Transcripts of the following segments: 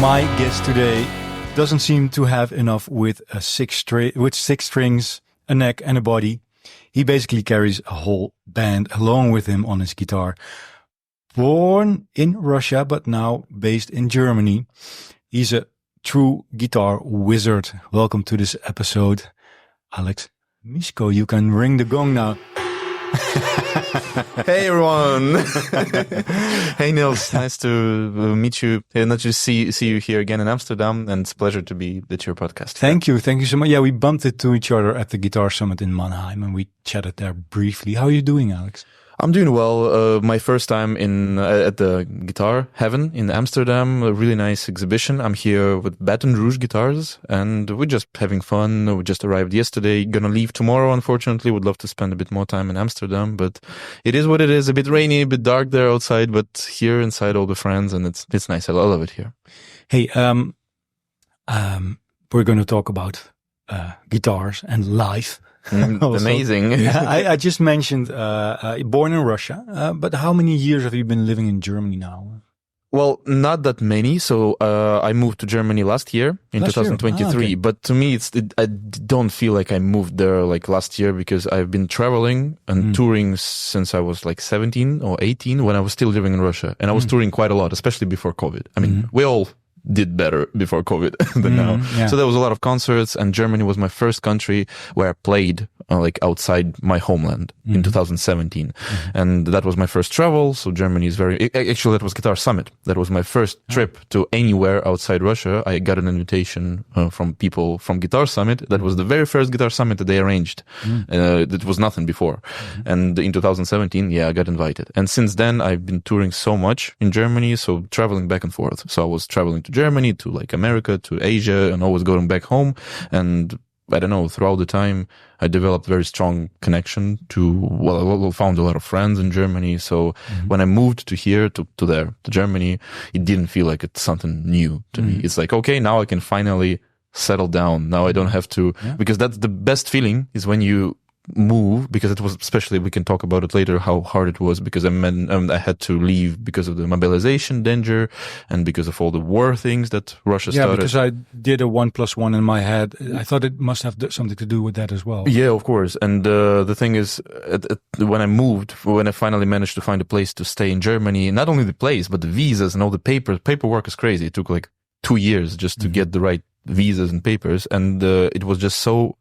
My guest today doesn't seem to have enough with six strings, a neck and a body. He basically carries a whole band along with him on his guitar. Born in Russia, but now based in Germany. He's a true guitar wizard. Welcome to this episode, Alex Misko. You can ring the gong now. Hey everyone! Hey Niels, nice to meet you. Not to see you here again in Amsterdam, and it's a pleasure to be at your podcast. Thank you so much. Yeah, we bumped into each other at the Guitar Summit in Mannheim, and we chatted there briefly. How are you doing, Alex? I'm doing well. My first time at the Guitar Heaven in Amsterdam, a really nice exhibition. I'm here with Baton Rouge guitars, and we're just having fun. We just arrived yesterday. Gonna leave tomorrow, unfortunately. Would love to spend a bit more time in Amsterdam, but it is what it is. A bit rainy, a bit dark there outside, but here inside all the friends, and it's nice. I love it here. Hey, we're going to talk about guitars and life. Amazing. Yeah, I just mentioned born in Russia, but how many years have you been living in Germany now? Well, not that many. So I moved to Germany last year in 2023. Okay. But to me, I don't feel like I moved there like last year, because I've been traveling and touring since I was like 17 or 18 when I was still living in Russia, and I was touring quite a lot, especially before COVID. I mean, we all did better before COVID than now. Yeah. So there was a lot of concerts, and Germany was my first country where I played like outside my homeland in 2017. And that was my first travel. So Germany is actually that was Guitar Summit. That was my first trip to anywhere outside Russia. I got an invitation from people from Guitar Summit. That was the very first Guitar Summit that they arranged. That was nothing before. And in 2017, I got invited. And since then, I've been touring so much in Germany. So traveling back and forth. So I was traveling to Germany, to like America, to Asia, and always going back home. And I don't know, throughout the time, I developed very strong connection I found a lot of friends in Germany. So when I moved to here, to Germany, it didn't feel like it's something new to me. It's like, okay, now I can finally settle down. Now I don't have to, because that's the best feeling is when you move, because it was, especially, we can talk about it later, how hard it was, because I had to leave because of the mobilization danger and because of all the war things that Russia started. Yeah, because I did a 1+1 in my head. I thought it must have something to do with that as well. Yeah, of course. And the thing is, when I moved, when I finally managed to find a place to stay in Germany, not only the place, but the visas and all the paperwork is crazy. It took like 2 years just to get the right visas and papers. And it was just so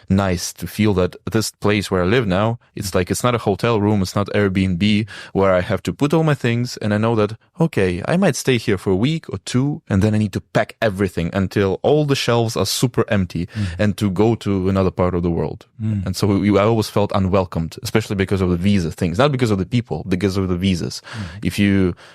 nice to feel that this place where I live now, it's like, it's not a hotel room, it's not Airbnb where I have to put all my things, and I know that, okay, I might stay here for a week or two, and then I need to pack everything until all the shelves are super empty and to go to another part of the world. And so I always felt unwelcomed, especially because of the visa things, not because of the people, because of the visas.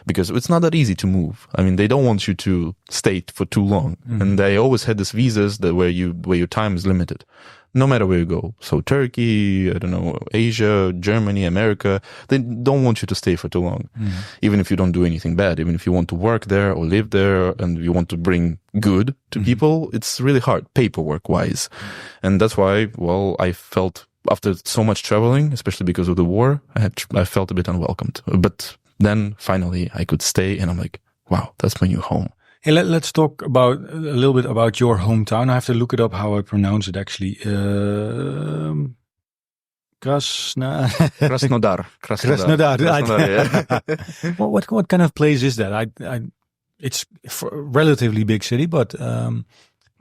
Because it's not that easy to move. I mean, they don't want you to stay for too long. And I always had these visas where your time is limited, no matter where you go. So Turkey, I don't know, Asia, Germany, America, they don't want you to stay for too long. Even if you don't do anything bad, even if you want to work there or live there and you want to bring good to people, it's really hard, paperwork wise. And that's why, I felt after so much traveling, especially because of the war, I felt a bit unwelcomed. But then finally I could stay, and I'm like, wow, that's my new home. Hey, let's talk a little bit about your hometown. I have to look it up how I pronounce it actually. Krasnodar. Krasnodar. Yeah. What kind of place is that? It's a relatively big city, but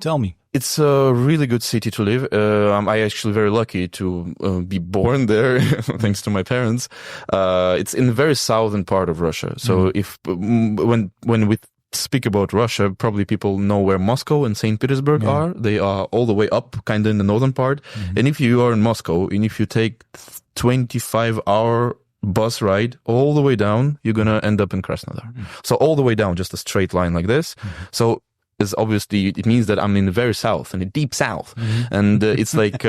tell me. It's a really good city to live. I'm actually very lucky to be born there, thanks to my parents. It's in the very southern part of Russia. So when we speak about Russia, probably people know where Moscow and St. Petersburg are. They are all the way up, kind of in the northern part. And if you are in Moscow, and if you take 25-hour bus ride all the way down, you're going to end up in Krasnodar. So all the way down, just a straight line like this. So it means that I'm in the very south, in the deep south. And it's like,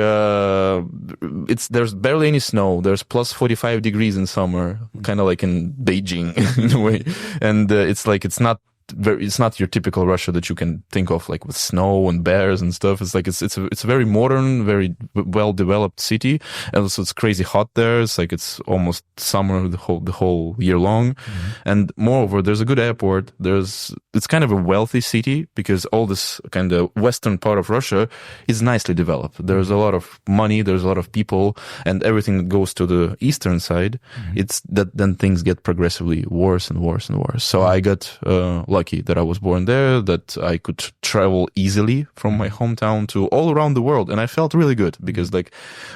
there's barely any snow. There's plus 45 degrees in summer, kind of like in Beijing in a way. And it's like, it's not it's not your typical Russia that you can think of, like with snow and bears and stuff. It's like, it's a very modern, very well developed city. And also it's crazy hot there. It's like, it's almost summer the whole year long. And moreover, there's a good airport. It's kind of a wealthy city because all this kind of western part of Russia is nicely developed. There's a lot of money. There's a lot of people, and everything that goes to the eastern side, it's that then things get progressively worse and worse and worse. So I got lucky that I was born there, that I could travel easily from my hometown to all around the world. And I felt really good because like,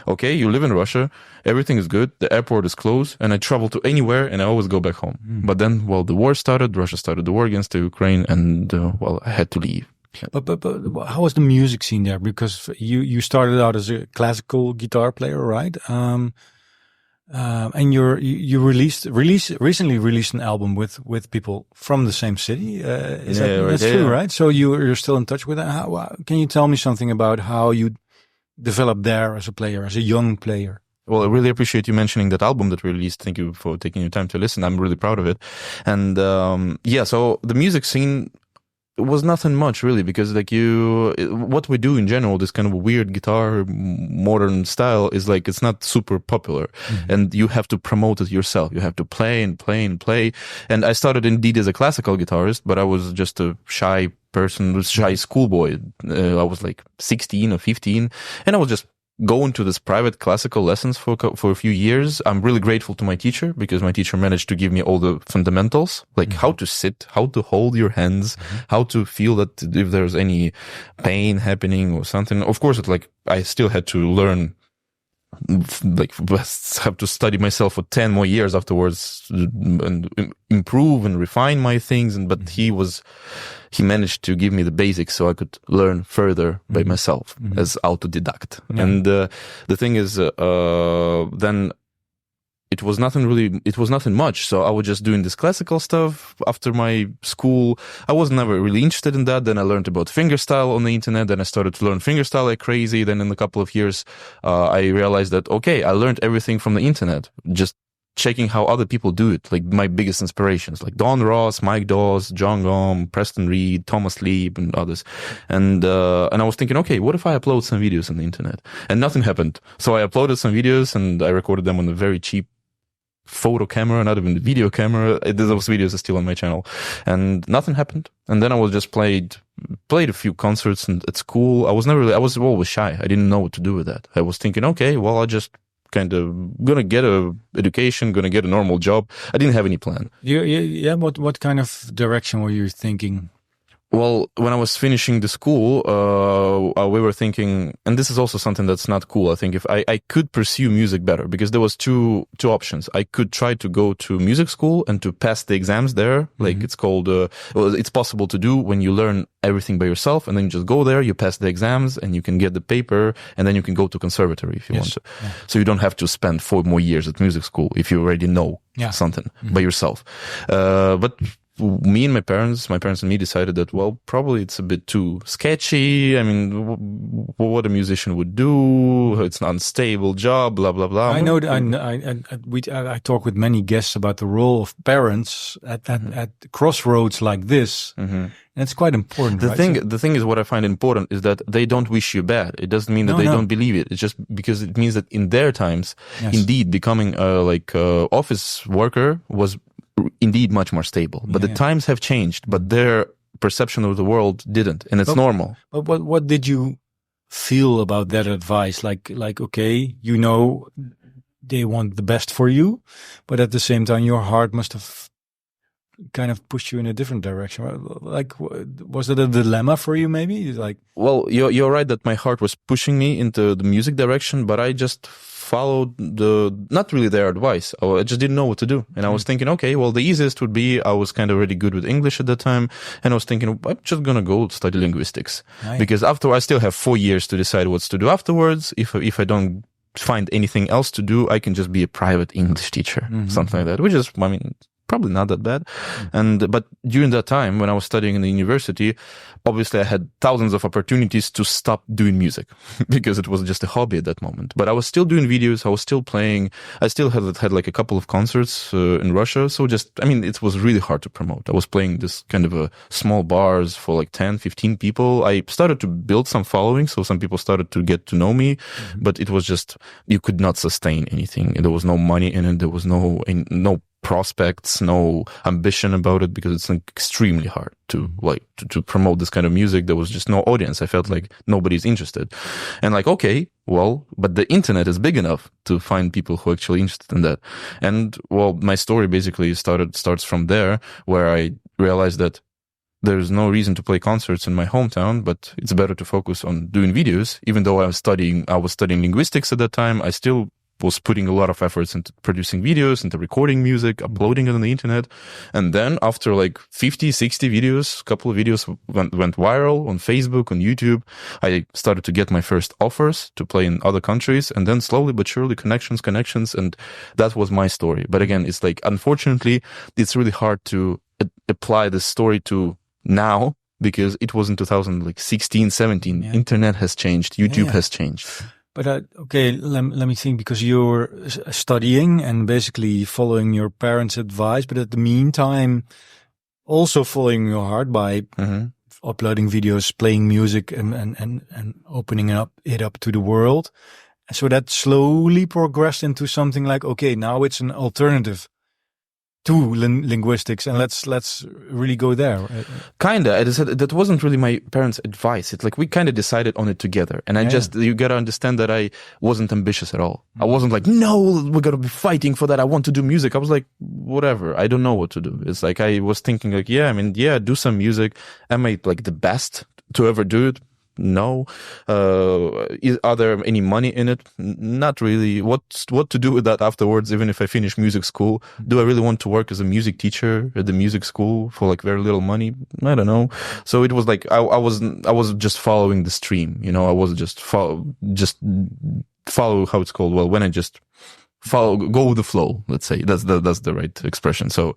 okay, you live in Russia, everything is good, the airport is close, and I travel to anywhere and I always go back home. But then, well, the war started, Russia started the war against the Ukraine, and well, I had to leave. But how was the music scene there? Because you started out as a classical guitar player, right? And you recently released an album with people from the same city. That's true, right? So you're still in touch with them. Can you tell me something about how you developed there as a player, as a young player? Well, I really appreciate you mentioning that album that we released. Thank you for taking your time to listen. I'm really proud of it. And so the music scene was nothing much really, because like what we do in general, this kind of weird guitar modern style, is like it's not super popular, and you have to promote it yourself. You have to play and play and play. And I started indeed as a classical guitarist, but I was just a shy person, shy schoolboy. I was like 16 or 15, and I was just going to this private classical lessons for a few years. I'm really grateful to my teacher, because my teacher managed to give me all the fundamentals, like how to sit, how to hold your hands, how to feel that if there's any pain happening or something. Of course, I still had to learn, like have to study myself for 10 more years afterwards and improve and refine my things. But he managed to give me the basics so I could learn further by myself as autodidact. Yeah. And the thing is, then it was nothing much. So I was just doing this classical stuff after my school. I was never really interested in that. Then I learned about fingerstyle on the internet. Then I started to learn fingerstyle like crazy. Then in a couple of years, I realized that, okay, I learned everything from the internet, just checking how other people do it. Like my biggest inspirations, like Don Ross, Mike Dawes, John Gom, Preston Reed, Thomas Leeb, and others. And I was thinking, okay, what if I upload some videos on the internet? And nothing happened. So I uploaded some videos and I recorded them on a very cheap photo camera, not even the video camera. Those videos are still on my channel, and nothing happened. And then I was just played a few concerts at school. I was always shy. I didn't know what to do with that. I was thinking, okay, well, I just kind of gonna get a education, gonna get a normal job. I didn't have any plan. Yeah. What kind of direction were you thinking? Well, when I was finishing the school, we were thinking, and this is also something that's not cool. I think if I could pursue music better, because there was two options. I could try to go to music school and to pass the exams there. Like it's called, it's possible to do when you learn everything by yourself, and then you just go there, you pass the exams, and you can get the paper, and then you can go to conservatory if you want to. Yeah. So you don't have to spend 4 more years at music school if you already know something by yourself. But me and my parents and me decided that, well, probably it's a bit too sketchy. I mean, what a musician would do, it's an unstable job, blah, blah, blah. I know I talk with many guests about the role of parents at crossroads like this. And it's quite important. The thing is, what I find important is that they don't wish you bad. It doesn't mean that they don't believe it. It's just because it means that in their times, indeed, becoming a office worker was indeed much more stable. But the times have changed, but their perception of the world didn't, and it's normal. But what did you feel about that advice? Like, okay, you know, they want the best for you, but at the same time, your heart must have kind of pushed you in a different direction. Like, was it a dilemma for you maybe? Like, well, you're right that my heart was pushing me into the music direction, but I just followed not really their advice. I just didn't know what to do. And I was thinking, okay, well, the easiest would be, I was kind of really good with English at that time. And I was thinking, I'm just going to go study linguistics. Because after I still have 4 years to decide what to do afterwards. If I don't find anything else to do, I can just be a private English teacher, something like that, which is, probably not that bad. But during that time, when I was studying in the university, obviously I had thousands of opportunities to stop doing music because it was just a hobby at that moment. But I was still doing videos. I was still playing. I still had like a couple of concerts in Russia. So it was really hard to promote. I was playing this kind of small bars for like 10, 15 people. I started to build some following. So some people started to get to know me, but it was just, you could not sustain anything. There was no money in it. There was no prospects, no ambition about it, because it's extremely hard to promote this kind of music. There was just no audience. I felt like nobody's interested. And like, okay, well, but the internet is big enough to find people who are actually interested in that. And well, my story basically starts from there, where I realized that there's no reason to play concerts in my hometown, but it's better to focus on doing videos. Even though I was studying linguistics at that time, I still was putting a lot of efforts into producing videos, into recording music, uploading it on the internet. And then after like 50, 60 videos, a couple of videos went viral on Facebook, on YouTube. I started to get my first offers to play in other countries, and then slowly but surely connections. And that was my story. But again, it's like, unfortunately, it's really hard to apply this story to now, because it was in 2016, 17. Yeah. Internet has changed. YouTube has changed. But okay, let me think, because you're studying and basically following your parents' advice, but at the meantime, also following your heart by uploading videos, playing music, and opening it up to the world. So that slowly progressed into something like, okay, now it's an alternative to linguistics, and let's really go there. Kinda. That wasn't really my parents' advice. It's like we kind of decided on it together. And you gotta understand that I wasn't ambitious at all. I wasn't like, no, we're gonna be fighting for that. I want to do music. I was like, whatever. I don't know what to do. It's like, I was thinking like, do some music. Am I like the best to ever do it? No. Are there any money in it? Not really. What to do with that afterwards, even if I finish music school? Do I really want to work as a music teacher at the music school for like very little money? I don't know. So it was like, I was just following the stream, I was just follow how it's called. Well, when I just go with the flow, let's say. That's the right expression. So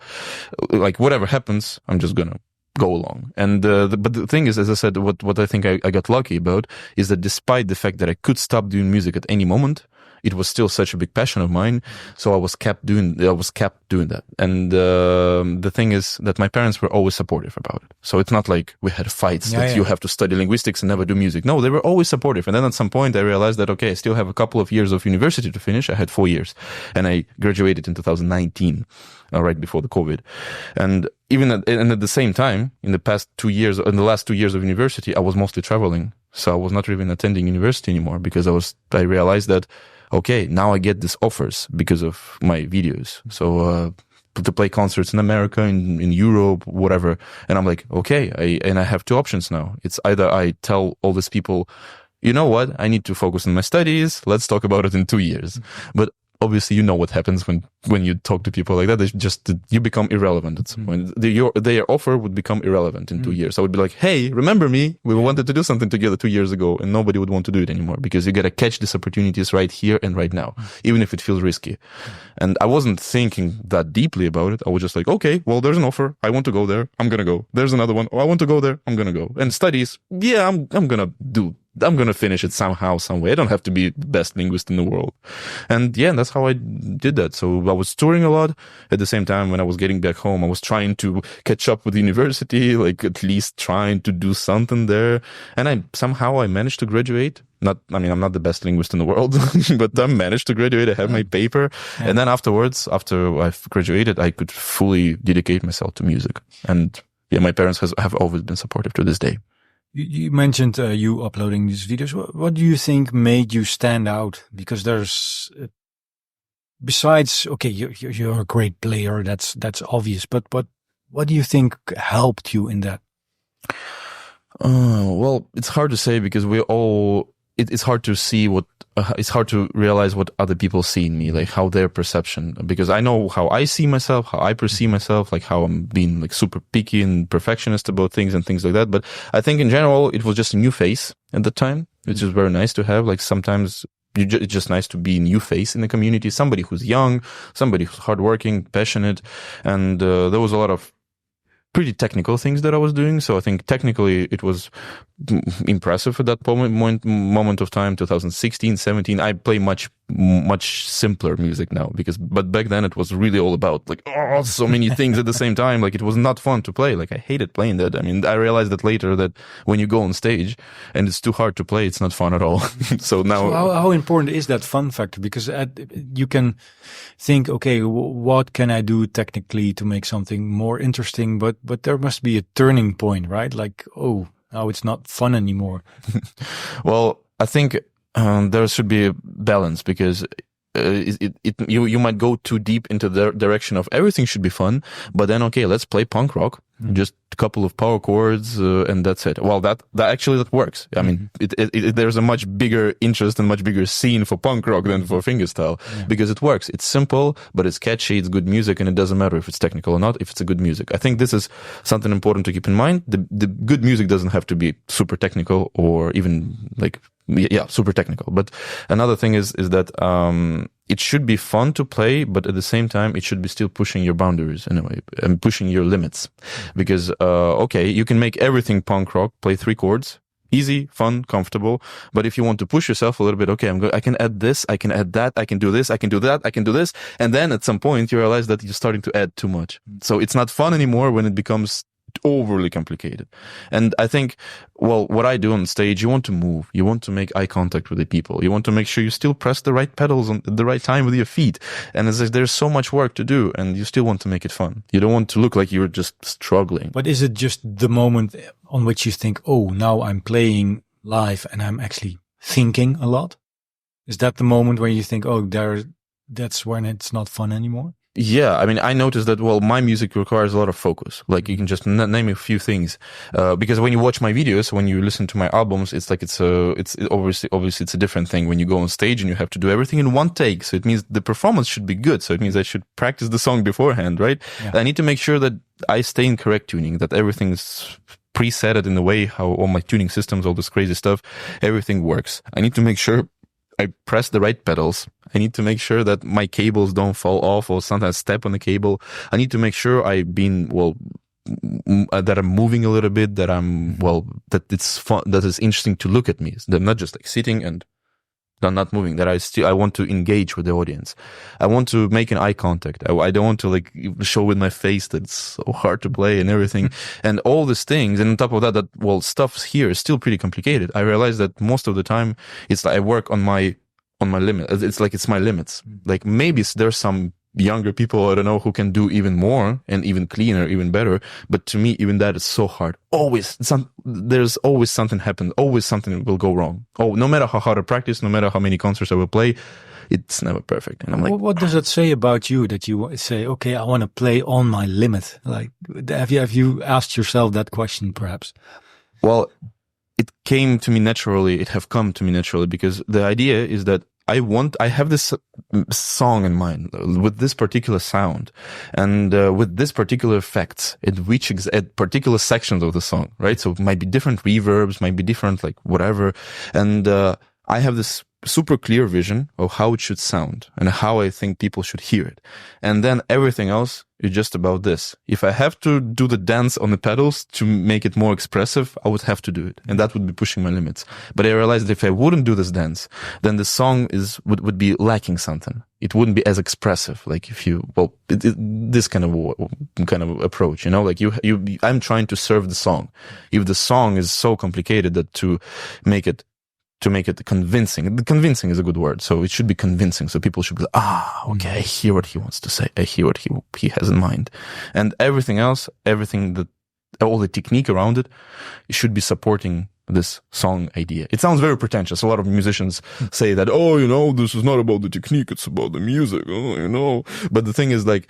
like, whatever happens, I'm just gonna go along. And but the thing is, as I said, what I think I got lucky about is that despite the fact that I could stop doing music at any moment, it was still such a big passion of mine. So I was kept doing that. And the thing is that my parents were always supportive about it. So it's not like we had fights you have to study linguistics and never do music. No, they were always supportive. And then at some point I realized that, okay, I still have a couple of years of university to finish. I had 4 years, and I graduated in 2019. Right before the COVID. And at the same time, in the last 2 years of university, I was mostly traveling. So I was not even attending university anymore, because I realized that, okay, now I get these offers because of my videos. So, to play concerts in America, in Europe, whatever. And I'm like, okay, I have two options now. It's either I tell all these people, you know what, I need to focus on my studies. Let's talk about it in 2 years. But obviously, what happens when you talk to people like that. You become irrelevant at some point. Their offer would become irrelevant in 2 years. I would be like, hey, remember me? We wanted to do something together 2 years ago, and nobody would want to do it anymore, because you got to catch these opportunities right here and right now, even if it feels risky. And I wasn't thinking that deeply about it. I was just like, okay, well, there's an offer. I want to go there. I'm going to go. There's another one. Oh, I want to go there. I'm going to go. And studies. Yeah, I'm going to finish it somehow, some way. I don't have to be the best linguist in the world. And that's how I did that. So I was touring a lot. At the same time, when I was getting back home, I was trying to catch up with the university, like at least trying to do something there. And I managed to graduate. I'm not the best linguist in the world, but I managed to graduate. I have my paper. Yeah. And then afterwards, after I've graduated, I could fully dedicate myself to music. And my parents have always been supportive to this day. You mentioned you uploading these videos. What do you think made you stand out? Because there's, besides, okay, you're a great player. That's obvious. But what do you think helped you in that? Well, it's hard to say, because it's hard to see it's hard to realize what other people see in me, like how their perception, because I know how I see myself, how I perceive myself, like how I'm being like super picky and perfectionist about things and things like that. But I think in general, it was just a new face at the time, which is very nice to have. Like sometimes it's just nice to be a new face in the community, somebody who's young, somebody who's hardworking, passionate. And there was a lot of pretty technical things that I was doing. So I think technically it was impressive at that moment of time, 2016, 17. I play much simpler music now but back then it was really all about like, oh, so many things at the same time. Like it was not fun to play. Like I hated playing that. I mean, I realized that later that when you go on stage and it's too hard to play, it's not fun at all. So now. So how important is that fun factor? Because you can think, okay, what can I do technically to make something more interesting? But there must be a turning point, right? Like, oh, now it's not fun anymore. Well, I think there should be a balance, because you might go too deep into the direction of everything should be fun, but then okay, let's play punk rock, just a couple of power chords, and that's it. Well, that actually works. I mean, there's a much bigger interest and much bigger scene for punk rock than for fingerstyle, because it works. It's simple, but it's catchy. It's good music, and it doesn't matter if it's technical or not. If it's a good music, I think this is something important to keep in mind. The good music doesn't have to be super technical or even like. Yeah, super technical. But another thing is that it should be fun to play, but at the same time, it should be still pushing your boundaries in a way and pushing your limits. Because okay, you can make everything punk rock, play 3 chords, easy, fun, comfortable. But if you want to push yourself a little bit, okay, I can add this, I can add that, I can do this, I can do that, I can do this, and then at some point you realize that you're starting to add too much. So it's not fun anymore when it becomes overly complicated. And I think, well, what I do on stage, you want to move, you want to make eye contact with the people, you want to make sure you still press the right pedals at the right time with your feet, and there's so much work to do, and you still want to make it fun. You don't want to look like you're just struggling. But is it just the moment on which you think, oh, now I'm playing live and I'm actually thinking a lot? Is that the moment where you think, oh, that's when it's not fun anymore? Yeah, I mean, I noticed that, well, my music requires a lot of focus. Like, you can just name a few things. Because when you watch my videos, when you listen to my albums, it's like it's obviously it's a different thing when you go on stage and you have to do everything in one take. So it means the performance should be good. So it means I should practice the song beforehand, right? Yeah. I need to make sure that I stay in correct tuning, that everything is preset in the way how all my tuning systems, all this crazy stuff, everything works. I need to make sure I press the right pedals. I need to make sure that my cables don't fall off or sometimes step on the cable. I need to make sure that I'm moving a little bit, that that it's fun, that it's interesting to look at me. That I'm not just like sitting and not moving, that I want to engage with the audience. I want to make an eye contact. I don't want to like show with my face that it's so hard to play and everything. And all these things. And on top of that, stuff here is still pretty complicated. I realize that most of the time it's like I work on my limit. It's like it's my limits. Like maybe there's some younger people, I don't know, who can do even more and even cleaner, even better. But to me, even that is so hard. There's always something happens. Always something will go wrong. Oh, no matter how hard I practice, no matter how many concerts I will play, it's never perfect. And I'm like, what does that say about you that you say, okay, I want to play on my limit? Like, have you asked yourself that question perhaps? Well, it came to me naturally. It have come to me naturally because the idea is that I have this song in mind with this particular sound and with this particular effects at particular sections of the song, right? So it might be different reverbs, might be different like whatever. And I have this super clear vision of how it should sound and how I think people should hear it. And then everything else is just about this. If I have to do the dance on the pedals to make it more expressive, I would have to do it. And that would be pushing my limits. But I realized that if I wouldn't do this dance, then the song would be lacking something. It wouldn't be as expressive. Like if this kind of approach, you know, like I'm trying to serve the song. If the song is so complicated that to make it convincing. Convincing is a good word. So it should be convincing. So people should be like, okay, I hear what he wants to say. I hear what he has in mind. And everything else, all the technique around it should be supporting this song idea. It sounds very pretentious. A lot of musicians say that, this is not about the technique, it's about the music, But the thing is like,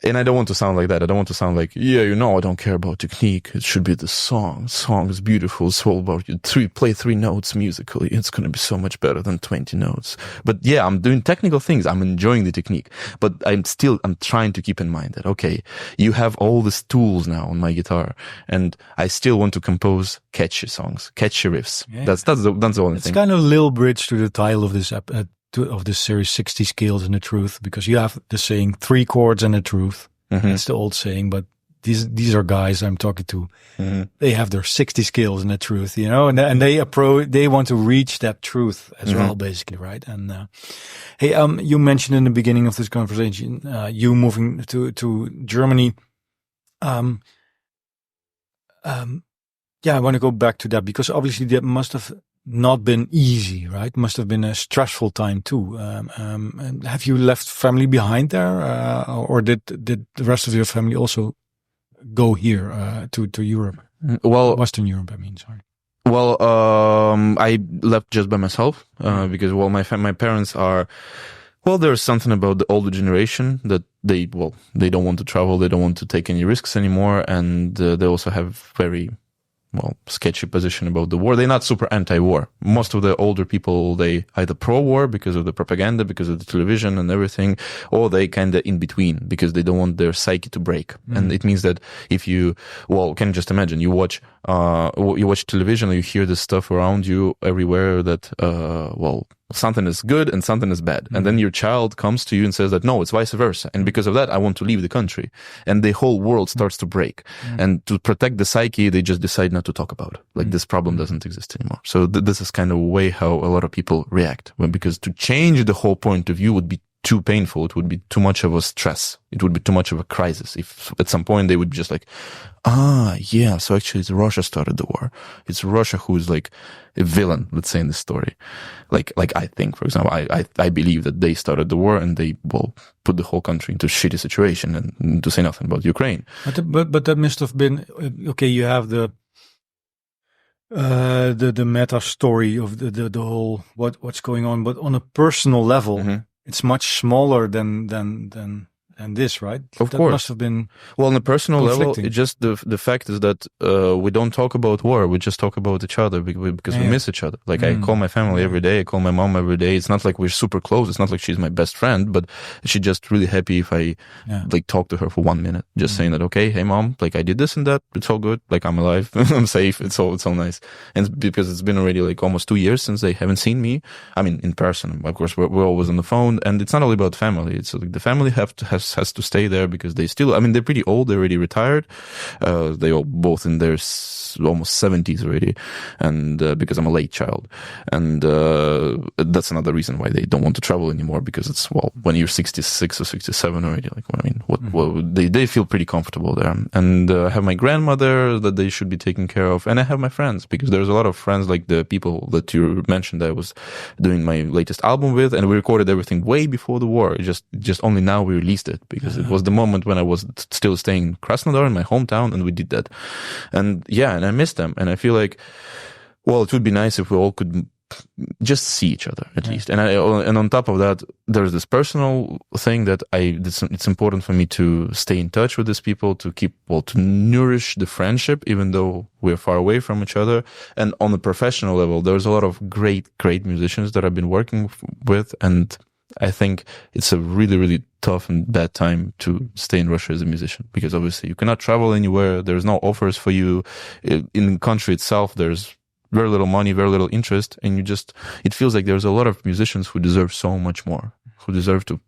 and I don't want to sound like that. I don't want to sound like, I don't care about technique. It should be the song. Song is beautiful. It's all about you. Play 3 notes musically. It's going to be so much better than 20 notes. But yeah, I'm doing technical things. I'm enjoying the technique. But I'm trying to keep in mind that, okay, you have all these tools now on my guitar and I still want to compose catchy songs, catchy riffs. That's the only thing. It's kind of a little bridge to the title of this of this series, 60 Scales and the Truth, because you have the saying 3 chords and the truth. That's the old saying, but these are guys I'm talking to. They have their 60 scales and the truth, and they want to reach that truth as well, basically, right? And hey, you mentioned in the beginning of this conversation, you moving to Germany. I want to go back to that because obviously that must have not been easy, right? Must have been a stressful time too. And have you left family behind there, or did the rest of your family also go here to Europe? Well, Western Europe, I mean. Sorry. Well, I left just by myself because my parents are. Well, there's something about the older generation that they don't want to travel, they don't want to take any risks anymore, and they also have very sketchy position about the war. They're not super anti-war. Most of the older people, they either pro-war because of the propaganda, because of the television and everything, or they kind of in between because they don't want their psyche to break. And it means that if you, can you just imagine, you watch television, you hear this stuff around you everywhere that, something is good and something is bad. And then your child comes to you and says that, no, it's vice versa. And because of that, I want to leave the country. And the whole world starts to break. And to protect the psyche, they just decide not to talk about it. Like this problem doesn't exist anymore. So this is kind of a way how a lot of people react. Because to change the whole point of view would be too painful. It would be too much of a stress. It would be too much of a crisis. If at some point they would be just like, so actually it's Russia started the war. It's Russia who is like a villain, let's say, in this story. Like I think, for example, I believe that they started the war and they put the whole country into a shitty situation, and to say nothing about Ukraine. But that must have been, okay, you have the meta story of the whole, what's going on, but on a personal level, it's much smaller than this, right? Of that course. Must have been on a personal level. It just the fact is that we don't talk about war. We just talk about each other because we miss each other. Like I call my family every day. I call my mom every day. It's not like we're super close. It's not like she's my best friend, but she's just really happy if I talk to her for 1 minute, just saying that, okay, hey mom, like I did this and that. It's all good. Like I'm alive. I'm safe. It's all nice. And because it's been already like almost 2 years since they haven't seen me. I mean, in person. Of course, we're always on the phone, and it's not only about family. It's like the family has to stay there because they still, I mean, they're pretty old. They're already retired. They all both in their almost 70s already. And, because I'm a late child. And, that's another reason why they don't want to travel anymore, because it's, when you're 66 or 67 already, they feel pretty comfortable there. And, I have my grandmother that they should be taken care of. And I have my friends, because there's a lot of friends, like the people that you mentioned I was doing my latest album with, and we recorded everything way before the war. Just only now we released it, because it was the moment when I was still staying in Krasnodar, in my hometown, and we did that. And and I miss them. And I feel like, it would be nice if we all could just see each other at least. And on top of that, there's this personal thing that it's important for me to stay in touch with these people, to keep, to nourish the friendship, even though we're far away from each other. And on the professional level, there's a lot of great musicians that I've been working with. And I think it's a really, really tough and bad time to stay in Russia as a musician, because obviously you cannot travel anywhere. There's no offers for you. In the country itself, there's very little money, very little interest. And it feels like there's a lot of musicians who deserve so much more, who deserve to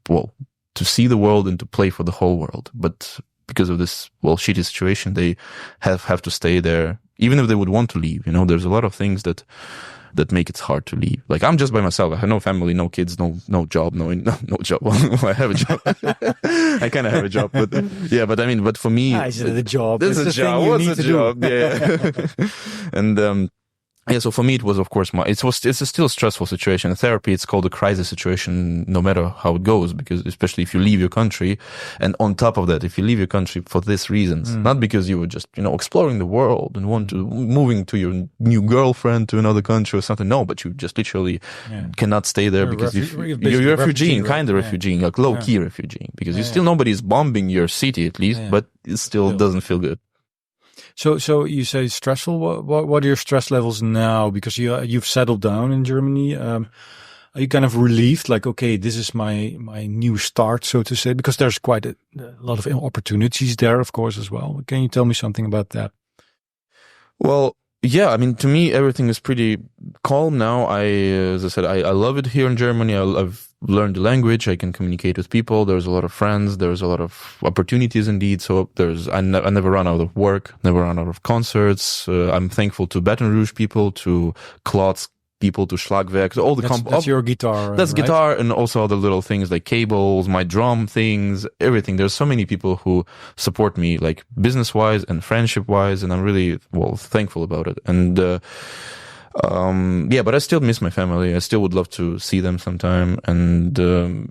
see the world and to play for the whole world. But because of this, shitty situation, they have to stay there, even if they would want to leave. There's a lot of things that make it hard to leave. Like, I'm just by myself. I have no family, no kids, no job, no job. I have a job. I kind of have a job, but for me, is it a job? This is a job. What's a job? Yeah. And, so for me, it was, of course, it's a still stressful situation. In therapy, it's called a crisis situation, no matter how it goes, because especially if you leave your country, and on top of that, if you leave your country for these reasons, not because you were just, exploring the world and moving to your new girlfriend to another country or something. No, but you just literally cannot stay there because you're a refugee, kind of refugee, like low-key refugee, because nobody's bombing your city at least, but it still doesn't feel good. So you say stressful. What are your stress levels now? Because you've settled down in Germany. Are you kind of relieved? Like, okay, this is my new start, so to say. Because there's quite a lot of opportunities there, of course, as well. Can you tell me something about that? Well, Yeah, I mean, to me, everything is pretty calm now. As I said, I love it here in Germany. I've learned the language. I can communicate with people. There's a lot of friends. There's a lot of opportunities indeed. So I never run out of work, never run out of concerts. I'm thankful to Baton Rouge people, to Klotz people, to Schlagwerk. So all the that's your guitar. That's right? guitar, and also other little things like cables, my drum things, everything. There's so many people who support me, like business-wise and friendship-wise, and I'm really, thankful about it. And but I still miss my family. I still would love to see them sometime. And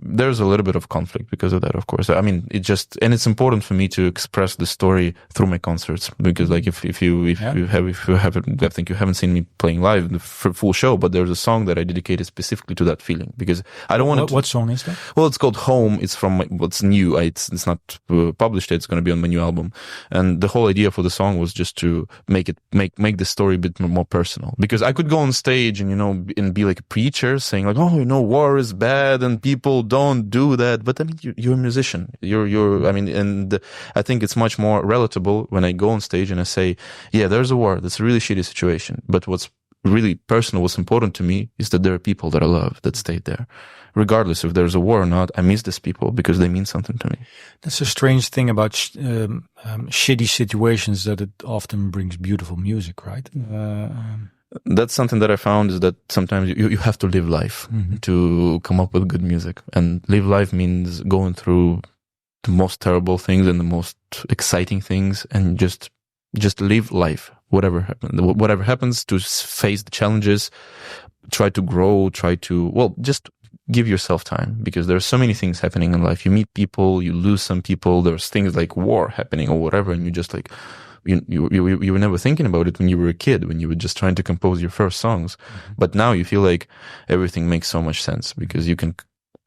there's a little bit of conflict because of that, of course. I mean, it's important for me to express the story through my concerts, because like if you haven't, I think you haven't seen me playing live the full show, but there's a song that I dedicated specifically to that feeling, because I don't want What song is that? Well, it's called Home. It's from what's new. It's not published. It's going to be on my new album. And the whole idea for the song was just to make the story a bit more personal, because I could go on stage and, and be like a preacher saying like, war is bad and people don't do that. But I mean, you're a musician. And I think it's much more relatable when I go on stage and I say, yeah, there's a war. That's a really shitty situation. But what's really personal, what's important to me is that there are people that I love that stayed there. Regardless if there's a war or not, I miss these people because they mean something to me. That's a strange thing about shitty situations, that it often brings beautiful music, right? That's something that I found, is that sometimes you have to live life to come up with good music. And live life means going through the most terrible things and the most exciting things, and just live life. Whatever happens, to face the challenges, try to grow, just give yourself time, because there's so many things happening in life. You meet people, you lose some people, there's things like war happening or whatever, and you just like, you were never thinking about it when you were a kid, when you were just trying to compose your first songs. But now you feel like everything makes so much sense, because you can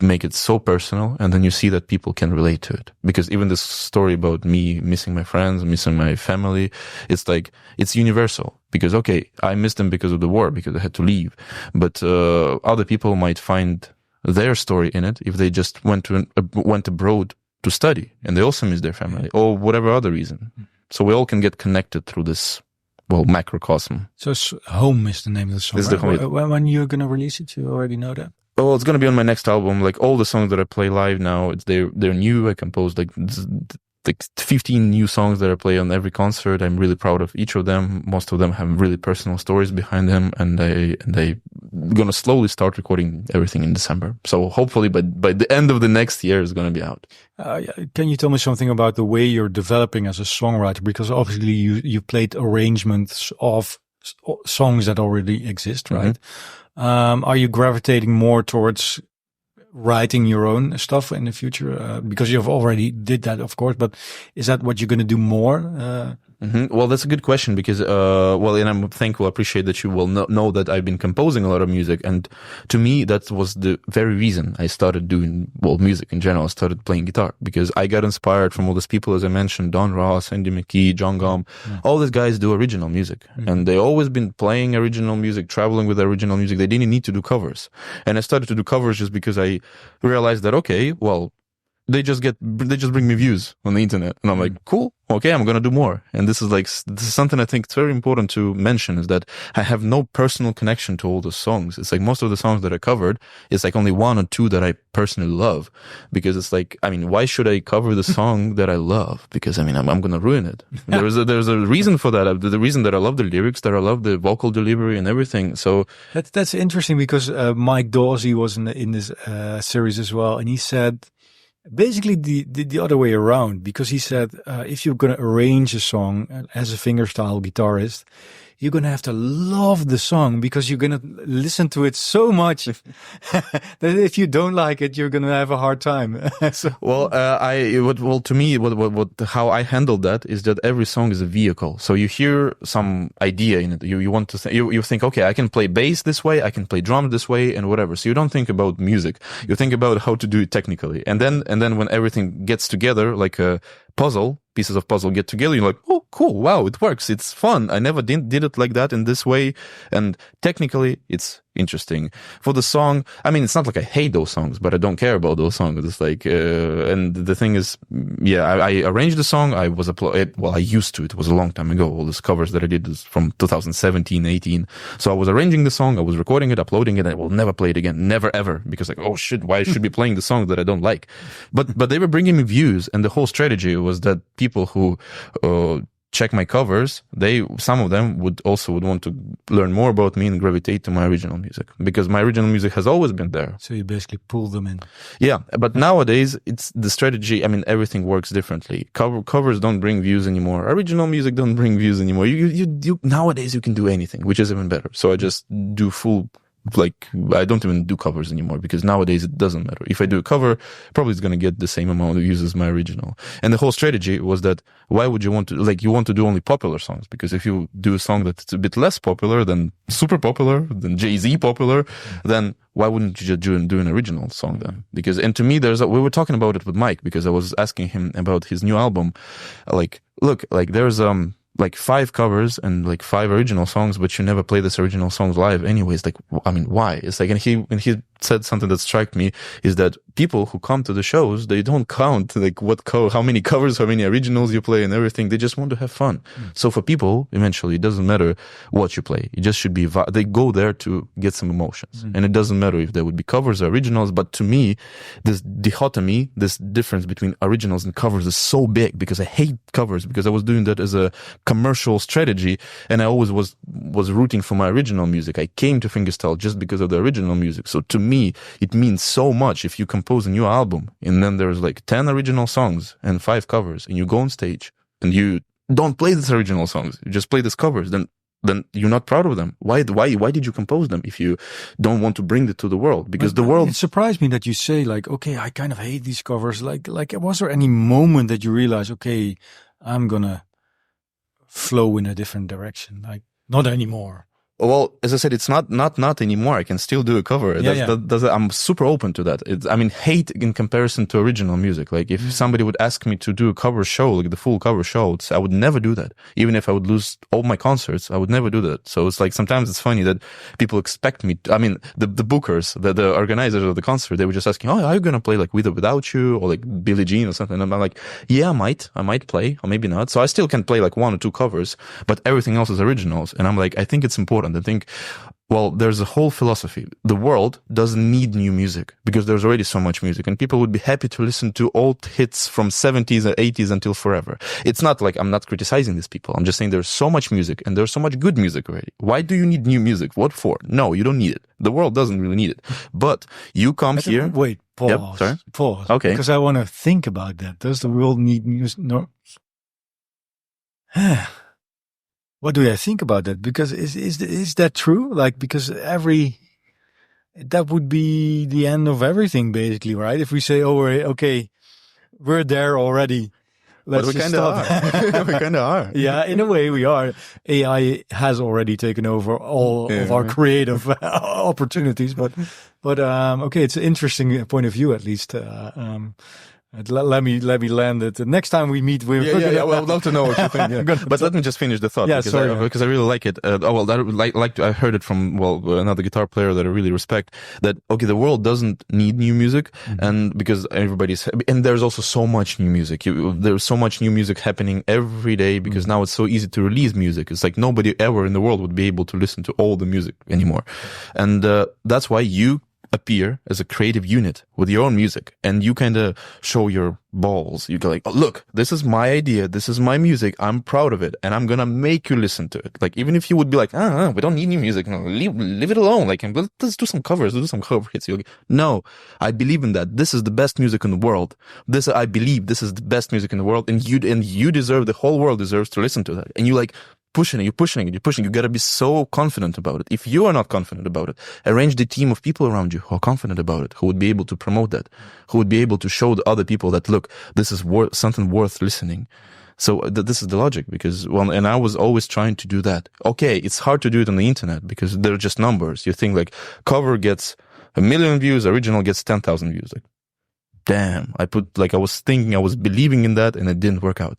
make it so personal, and then you see that people can relate to it. Because even this story about me missing my friends, missing my family, it's like, it's universal. Because, okay, I missed them because of the war, because I had to leave. But other people might find their story in it if they just went abroad to study, and they also miss their family, or whatever other reason. So we all can get connected through this, macrocosm. So Home is the name of the song. Right? When you're going to release it, you already know that? Oh, it's going to be on my next album. Like all the songs that I play live now, they're new. I composed like 15 new songs that I play on every concert. I'm really proud of each of them. Most of them have really personal stories behind them, and I'm gonna slowly start recording everything in December. So hopefully by the end of the next year, it's gonna be out. Can you tell me something about the way you're developing as a songwriter? Because obviously you played arrangements of songs that already exist, right? Are you gravitating more towards writing your own stuff in the future? Because you've already did that, of course, but is that what you're going to do more? Well, that's a good question, because, and I'm thankful, appreciate that you will know that I've been composing a lot of music. And to me, that was the very reason I started doing, music in general. I started playing guitar because I got inspired from all these people, as I mentioned, Don Ross, Andy McKee, John Gum. All these guys do original music, and they always been playing original music, traveling with original music. They didn't need to do covers. And I started to do covers just because I realized that, okay, they just bring me views on the internet, and I'm like, cool, okay, I'm gonna do more. And this is something I think it's very important to mention, is that I have no personal connection to all the songs. It's like most of the songs that I covered, it's like only one or two that I personally love, because it's like, I mean, why should I cover the song that I love? Because I mean, I'm gonna ruin it. There's a reason for that. The reason that I love the lyrics, that I love the vocal delivery and everything. So that's interesting, because Mike Dawsey was in this series as well, and he said basically the other way around, because he said if you're going to arrange a song as a fingerstyle guitarist, you're going to have to love the song, because you're going to listen to it so much that if you don't like it, you're going to have a hard time. To me, how I handled that is that every song is a vehicle. So you hear some idea in it. You want to you think, okay, I can play bass this way, I can play drums this way, and whatever. So you don't think about music. You think about how to do it technically. And then when everything gets together, like a puzzle, pieces of puzzle get together, you're like, oh, cool, wow, it works, it's fun. I never did it like that in this way, and technically it's interesting. For the song, I mean, it's not like I hate those songs, but I don't care about those songs. It's like, and the thing is, yeah, I arranged the song. I used to. It was a long time ago. All these covers that I did is from 2017, 18. So I was arranging the song, I was recording it, uploading it, and I will never play it again. Never ever. Because like, oh shit, why should I be playing the songs that I don't like? But they were bringing me views, and the whole strategy was that people who, check my covers, some of them would want to learn more about me and gravitate to my original music, because my original music has always been there. So you basically pull them in. Yeah, but nowadays it's the strategy. I mean, everything works differently. Covers don't bring views anymore. Original music don't bring views anymore. You nowadays you can do anything, which is even better. So I just do full. Like, I don't even do covers anymore, because nowadays it doesn't matter. If I do a cover, probably it's going to get the same amount of views as my original. And the whole strategy was that, why would you want to, like, you want to do only popular songs? Because if you do a song that's a bit less popular than super popular, than Jay-Z popular, then why wouldn't you just do an original song then? Because, and to me, we were talking about it with Mike, because I was asking him about his new album. Like, look, like there's, like 5 covers and like 5 original songs, but you never play this original songs live anyways. Like, I mean, why? It's like, and he said something that struck me, is that people who come to the shows, they don't count like how many covers, how many originals you play and everything. They just want to have fun. So for people, eventually, it doesn't matter what you play. It just should be, they go there to get some emotions. And it doesn't matter if there would be covers or originals. But to me, this dichotomy, this difference between originals and covers is so big, because I hate covers, because I was doing that as a commercial strategy, and I always was rooting for my original music. I came to Fingerstyle just because of the original music. So to me, it means so much if you compose a new album and then there's like 10 original songs and 5 covers, and you go on stage and you don't play these original songs, you just play these covers, then you're not proud of them. Why did you compose them if you don't want to bring it to the world? Because the world... It surprised me that you say like, okay, I kind of hate these covers. Like, was there any moment that you realize, okay, I'm gonna flow in a different direction? Like, not anymore. Well, as I said, it's not anymore. I can still do a cover. I'm super open to that. I mean, hate in comparison to original music. Like, if somebody would ask me to do a cover show, like the full cover show, I would never do that. Even if I would lose all my concerts, I would never do that. So it's like, sometimes it's funny that people expect me I mean, the bookers, the organizers of the concert, they were just asking, oh, are you going to play like With or Without You, or like Billie Jean or something? And I'm like, yeah, I might play, or maybe not. So I still can play like 1 or 2 covers, but everything else is originals. And I'm like, I think it's important. I think, well, there's a whole philosophy. The world doesn't need new music, because there's already so much music, and people would be happy to listen to old hits from 70s and 80s until forever. It's not like I'm not criticizing these people. I'm just saying there's so much music, and there's so much good music already. Why do you need new music? What for? No, you don't need it. The world doesn't really need it. But you come here. Wait, pause. Yep, sorry? Pause. Okay. Because I want to think about that. Does the world need music? No. What do I think about that? Because is that true? Like, because that would be the end of everything, basically, right? If we say, oh, okay, we're there already. Let's but we kind of are. We kind of are. Yeah, in a way we are. AI has already taken over all of our creative opportunities, but okay, it's an interesting point of view, at least. Let me land it. Next time we meet, well, I'd love to know what you think. Yeah. But let me just finish the thought, because I really like it. I heard it from another guitar player that I really respect. That okay, the world doesn't need new music, and because and there's also so much new music. There's so much new music happening every day, because now it's so easy to release music. It's like nobody ever in the world would be able to listen to all the music anymore, and that's why you appear as a creative unit with your own music, and you kind of show your balls. You go like, oh, look, this is my idea, this is my music, I'm proud of it, and I'm gonna make you listen to it. Like, even if you would be like, we don't need new music, no, leave it alone, like, let's do some covers, do some cover hits. You're like, no, I believe in that. This is the best music in the world. I believe this is the best music in the world, and you deserve, the whole world deserves to listen to that. And you like pushing it. You gotta be so confident about it. If you are not confident about it, arrange the team of people around you who are confident about it, who would be able to promote that, who would be able to show the other people that, look, this is something worth listening. So this is the logic, because, and I was always trying to do that. Okay, it's hard to do it on the internet because they're just numbers. You think like cover gets 1 million views, original gets 10,000 views. Like, damn, I was believing in that and it didn't work out.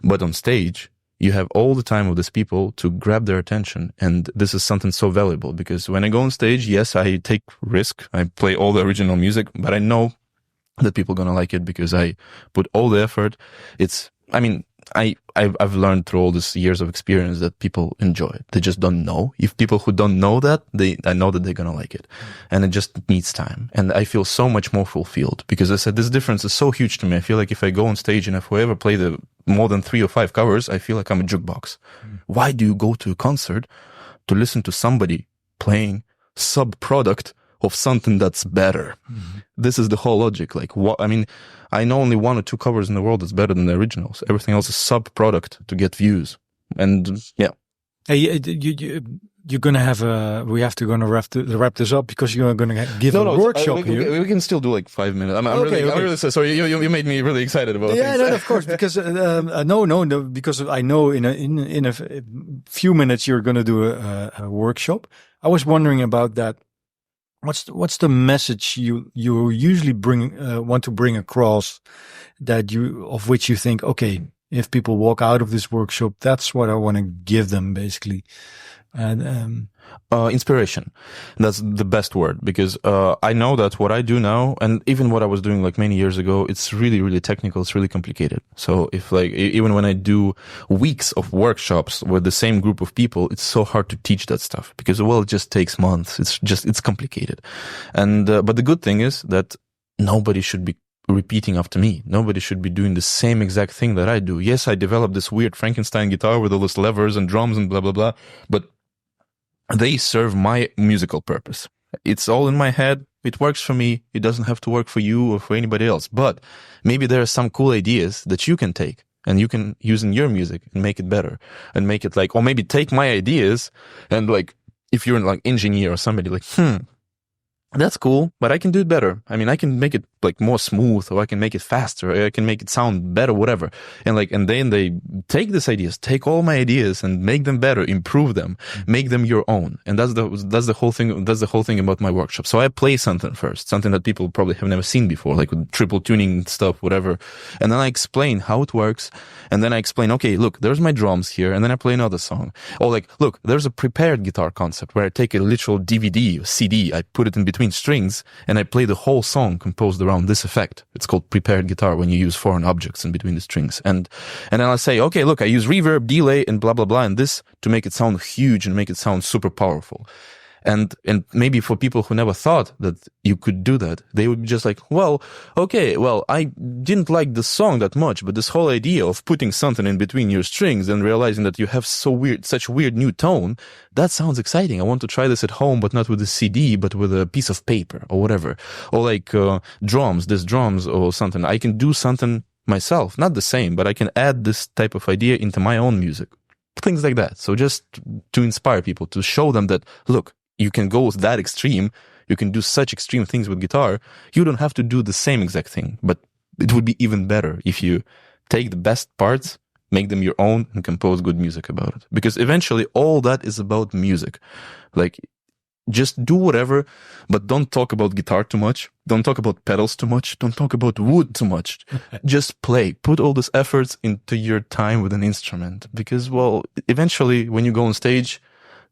But on stage, you have all the time of these people to grab their attention. And this is something so valuable, because when I go on stage, yes, I take risk. I play all the original music, but I know that people are going to like it because I put all the effort. I've learned through all these years of experience that people enjoy it. They just don't know. If people who don't know that, I know that they're going to like it. And it just needs time. And I feel so much more fulfilled, because I said this difference is so huge to me. I feel like if I go on stage and if I ever play the more than 3 or 5 covers, I feel like I'm a jukebox. Why do you go to a concert to listen to somebody playing sub-product of something that's better? This is the whole logic. Like, what, I know only 1 or 2 covers in the world that's better than the originals. Everything else is sub-product to get views. And yeah. Hey, you're gonna have we have to wrap this up, because you're gonna give a workshop here. We can still do like 5 minutes. I'm really sorry. You made me really excited about it. Yeah, no, of course, because no, because I know in a few minutes you're gonna do a workshop. I was wondering about that. What's the message you usually want to bring across, of which you think, okay, if people walk out of this workshop, that's what I want to give them, basically. And inspiration. That's the best word, because I know that what I do now, and even what I was doing like many years ago, it's really, really technical. It's really complicated. So if even when I do weeks of workshops with the same group of people, it's so hard to teach that stuff, because it just takes months. It's complicated. And but the good thing is that nobody should be repeating after me. Nobody should be doing the same exact thing that I do. Yes, I developed this weird Frankenstein guitar with all those levers and drums and blah, blah, blah, but they serve my musical purpose. It's all in my head. It works for me. It doesn't have to work for you or for anybody else. But maybe there are some cool ideas that you can take and you can use in your music and make it better, and make it or maybe take my ideas and if you're an engineer or somebody, that's cool, but I can do it better. I can make it more smooth, or I can make it faster, or I can make it sound better, whatever. And then they take these ideas, take all my ideas and make them better, improve them, make them your own. And that's the whole thing. That's the whole thing about my workshop. So I play something first, something that people probably have never seen before, like with triple tuning stuff, whatever. And then I explain how it works. And then I explain, okay, look, there's my drums here. And then I play another song. Or look, there's a prepared guitar concept where I take a literal DVD or CD, I put it in between strings, and I play the whole song composed around this effect. It's called prepared guitar, when you use foreign objects in between the strings. And then I say, okay, look, I use reverb, delay, and blah, blah, blah, and this to make it sound huge and make it sound super powerful. And maybe for people who never thought that you could do that, they would be just like, well, okay, well, I didn't like the song that much, but this whole idea of putting something in between your strings and realizing that you have such weird new tone, that sounds exciting. I want to try this at home, but not with a CD, but with a piece of paper or whatever. Or drums or something. I can do something myself, not the same, but I can add this type of idea into my own music. Things like that. So just to inspire people, to show them that, look, you can go that extreme. You can do such extreme things with guitar. You don't have to do the same exact thing, but it would be even better if you take the best parts, make them your own, and compose good music about it. Because eventually all that is about music. Just do whatever, but don't talk about guitar too much. Don't talk about pedals too much. Don't talk about wood too much. Just play. Put all these efforts into your time with an instrument. Because, well, eventually when you go on stage,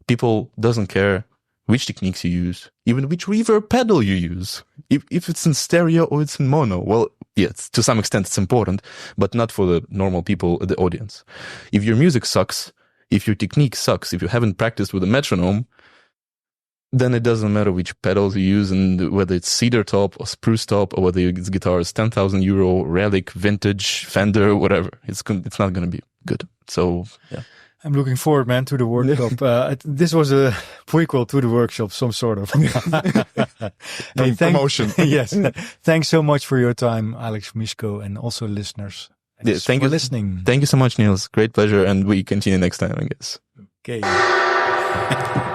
people doesn't care which techniques you use, even which reverb pedal you use. If it's in stereo or it's in mono, well, yes, to some extent it's important, but not for the normal people, the audience. If your music sucks, if your technique sucks, if you haven't practiced with a metronome, then it doesn't matter which pedals you use, and whether it's cedar top or spruce top, or whether it's guitar is 10,000 euro, relic, vintage, Fender, whatever. It's not going to be good. So, yeah. I'm looking forward, man, to the workshop. This was a prequel to the workshop, some sort of. Promotion. Yes. Thanks so much for your time, Alex Misko, and also listeners. Thank you for listening. Thank you so much, Niels. Great pleasure. And we continue next time, I guess. Okay.